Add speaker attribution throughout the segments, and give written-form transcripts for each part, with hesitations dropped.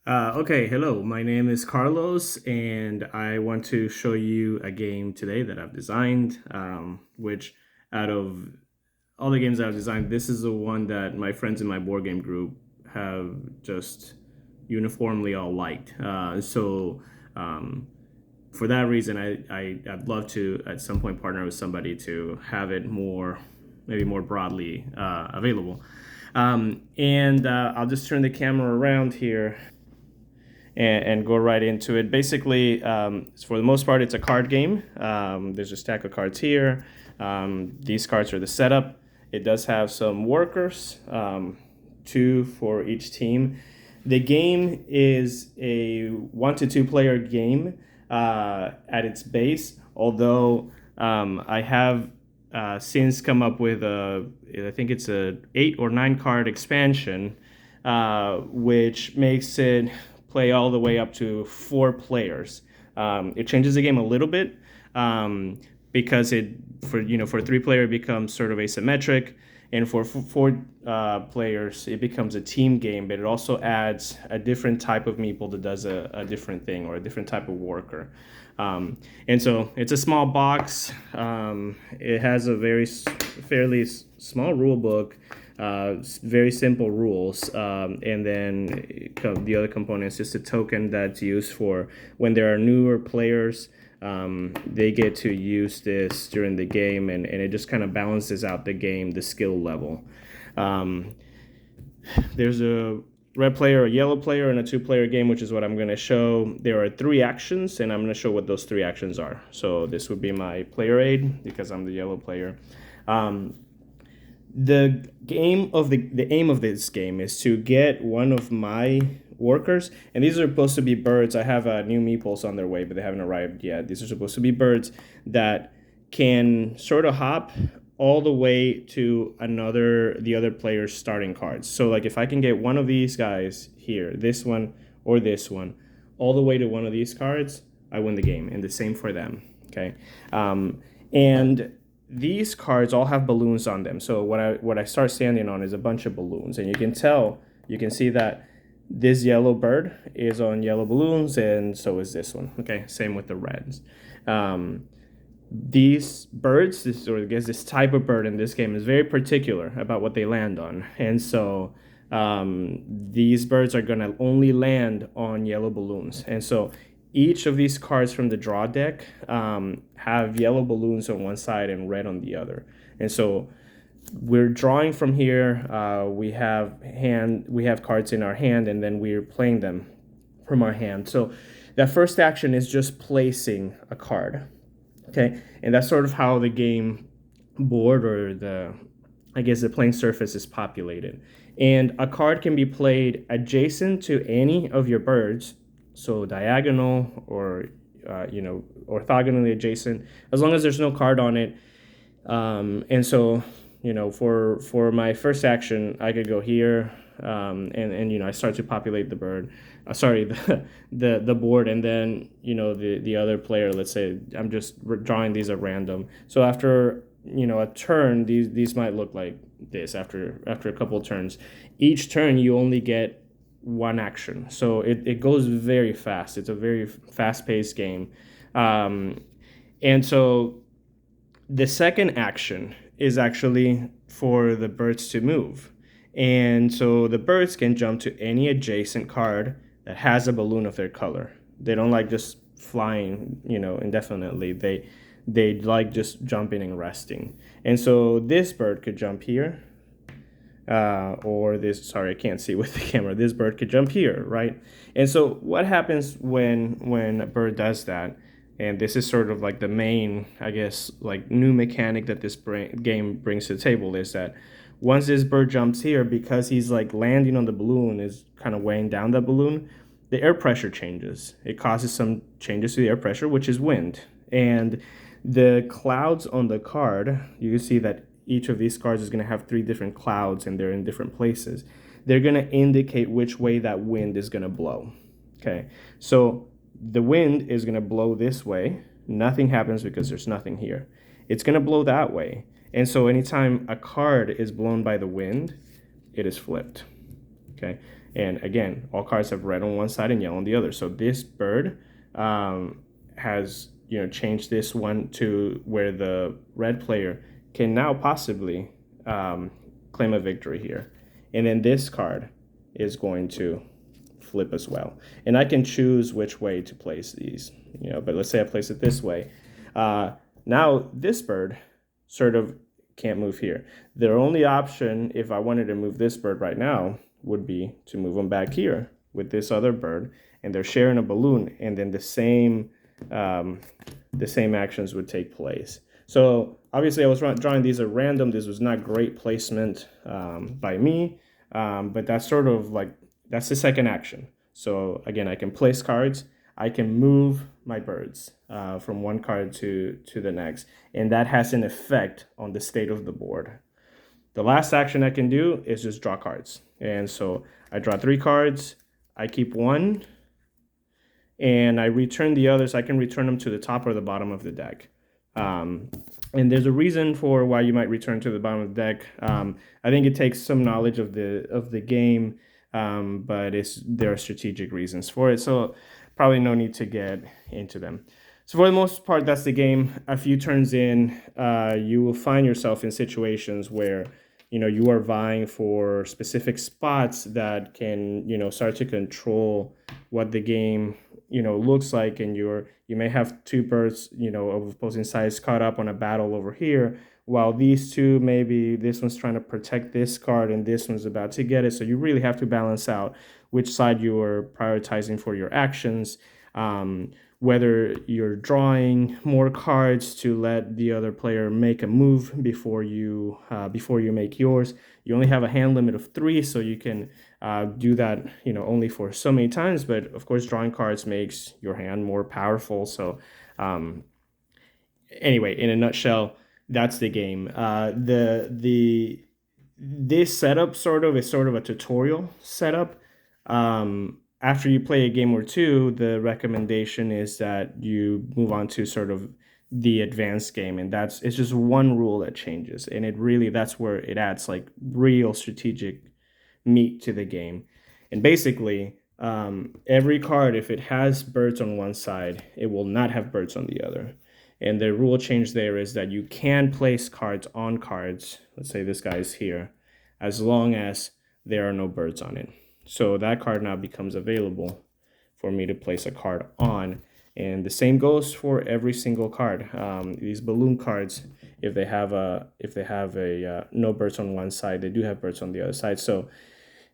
Speaker 1: Okay, hello. My name is Carlos, and I want to show you a game today that I've designed. Which, out of all the games I've designed, this is the one that my friends in my board game group have just uniformly all liked. Um, for that reason, I'd love to at some point partner with somebody to have it maybe more broadly available. And I'll just turn the camera around here and go right into it. Basically, for the most part, it's a card game. There's a stack of cards here. These cards are the setup. It does have some workers, two for each team. The game is a 1 to 2 player game at its base, although I have since come up with I think it's a 8 or 9 card expansion, which makes it play all the way up to 4 players. It changes the game a little bit because for a 3 player it becomes sort of asymmetric, and for 4 players it becomes a team game. But it also adds a different type of meeple that does a different thing, or a different type of worker. And so it's a small box. It has a fairly small rule book, very simple rules, and then the other component is just a token that's used for when there are newer players. They get to use this during the game, and it just kind of balances out the game, the skill level. There's a red player, a yellow player, and a 2 player game, which is what I'm going to show. There are 3 actions, and I'm going to show what those 3 actions are. So this would be my player aid because I'm the yellow player. The aim of this game is to get one of my workers, and these are supposed to be birds. I have new meeples on their way, but they haven't arrived yet. These are supposed to be birds that can sort of hop all the way to the other player's starting cards. So like if I can get one of these guys here, this one or this one, all the way to one of these cards, I win the game, and the same for them. Okay, and these cards all have balloons on them. So what I start standing on is a bunch of balloons, and you can see that this yellow bird is on yellow balloons, and so is this one. Okay, same with the reds. These birds, this type of bird in this game is very particular about what they land on, and so these birds are gonna only land on yellow balloons, and so each of these cards from the draw deck have yellow balloons on one side and red on the other. And so we're drawing from here. We have cards in our hand, and then we're playing them from our hand. So that first action is just placing a card. Okay, and that's sort of how the game board, or the playing surface, is populated. And a card can be played adjacent to any of your birds, so diagonal or orthogonally adjacent, as long as there's no card on it. And so for my first action, I could go here, and I start to populate the bird. The board, and then the other player. Let's say I'm just drawing these at random. So after a turn, these might look like this. After a couple of turns, each turn you only get 1 action. So it goes very fast. It's a very fast-paced game. And so the second action is actually for the birds to move. And so the birds can jump to any adjacent card that has a balloon of their color. They don't like just flying, indefinitely. They like just jumping and resting. And so this bird could jump here, or this, sorry, I can't see with the camera. This bird could jump here, right? And so what happens when a bird does that? And this is sort of like the main, like new mechanic that this game brings to the table, is that once this bird jumps here, because he's like landing on the balloon, is kind of weighing down the balloon, the air pressure changes. It causes some changes to the air pressure, which is wind. And the clouds on the card, you can see that each of these cards is going to have 3 different clouds, and they're in different places. They're going to indicate which way that wind is going to blow. Okay, so the wind is going to blow this way. Nothing happens because there's nothing here. It's going to blow that way. And so anytime a card is blown by the wind, it is flipped. Okay, And again, all cards have red on one side and yellow on the other. So this bird has changed this one to where the red player can now possibly claim a victory here. And then this card is going to flip as well. And I can choose which way to place these, but let's say I place it this way. Now this bird sort of can't move here. The only option, if I wanted to move this bird right now, would be to move them back here with this other bird, and they're sharing a balloon, and then the same actions would take place. So obviously I was drawing these at random. This was not great placement by me, but that's sort of like, that's the second action. So again, I can place cards. I can move my birds from one card to the next, and that has an effect on the state of the board. The last action I can do is just draw cards. And so I draw 3 cards, I keep 1, and I return the others. I can return them to the top or the bottom of the deck. And there's a reason for why you might return to the bottom of the deck. I think it takes some knowledge of the game, but there are strategic reasons for it. So probably no need to get into them. So for the most part, that's the game. A few turns in, you will find yourself in situations where you are vying for specific spots that can start to control what the game looks like, and you may have 2 birds of opposing size caught up on a battle over here, while these two, maybe this one's trying to protect this card and this one's about to get it. So you really have to balance out which side you are prioritizing for your actions, whether you're drawing more cards to let the other player make a move before you make yours. You only have a hand limit of 3, so you can do that only for so many times. But of course, drawing cards makes your hand more powerful. So anyway, in a nutshell, that's the game. This setup is sort of a tutorial setup. After you play a game or two, the recommendation is that you move on to sort of the advanced game, and it's just one rule that changes, and that's where it adds like real strategic meat to the game. And basically, every card, if it has birds on one side, it will not have birds on the other. And the rule change there is that you can place cards on cards. Let's say this guy is here, as long as there are no birds on it. So that card now becomes available for me to place a card on. And the same goes for every single card. These balloon cards, if they have a no birds on one side, they do have birds on the other side. So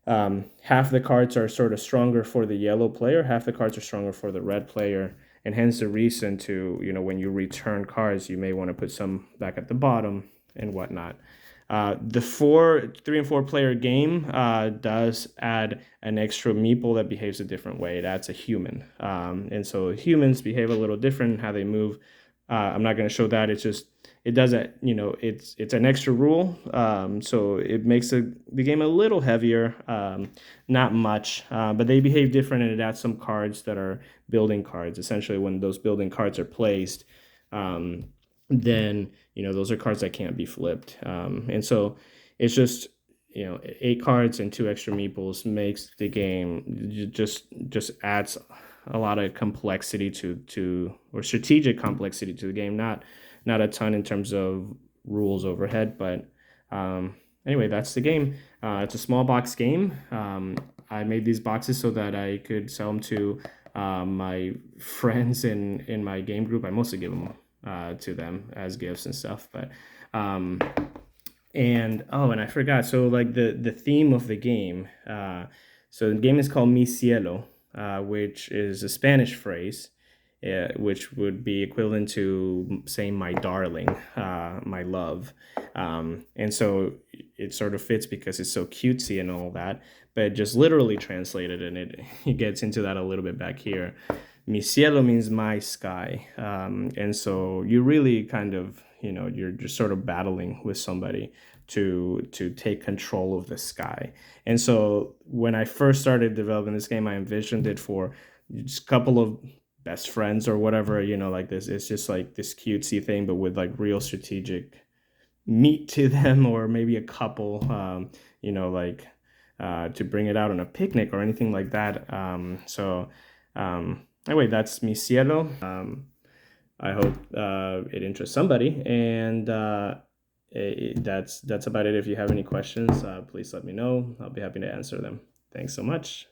Speaker 1: half the cards are sort of stronger for the yellow player, half the cards are stronger for the red player. And hence the reason to, when you return cards, you may want to put some back at the bottom and whatnot. The 3 and 4 player game does add an extra meeple that behaves a different way. It adds a human. And so humans behave a little different in how they move. I'm not going to show that. It does it, it's an extra rule. So it makes the game a little heavier, not much, but they behave different, and it adds some cards that are building cards. Essentially, when those building cards are placed, then those are cards that can't be flipped. And so it's just 8 cards and 2 extra meeples makes the game just adds a lot of complexity or strategic complexity to the game. Not a ton in terms of rules overhead, but anyway, that's the game. It's a small box game. I made these boxes so that I could sell them to my friends in my game group. I mostly give them to them as gifts and stuff, but and I forgot. So like the theme of the game. So the game is called Mi Cielo, which is a Spanish phrase, which would be equivalent to saying my darling, my love. And so it sort of fits because it's so cutesy and all that, but just literally translated, and it gets into that a little bit back here. Mi cielo means my sky. And so you really kind of, you're just sort of battling with somebody to take control of the sky. And so when I first started developing this game, I envisioned it for just a couple of best friends or whatever, like this. It's just like this cutesy thing, but with like real strategic meat to them, or maybe a couple, like to bring it out on a picnic or anything like that. Anyway, that's mi Cielo. I hope it interests somebody, and that's about it. If you have any questions, please let me know. I'll be happy to answer them. Thanks so much.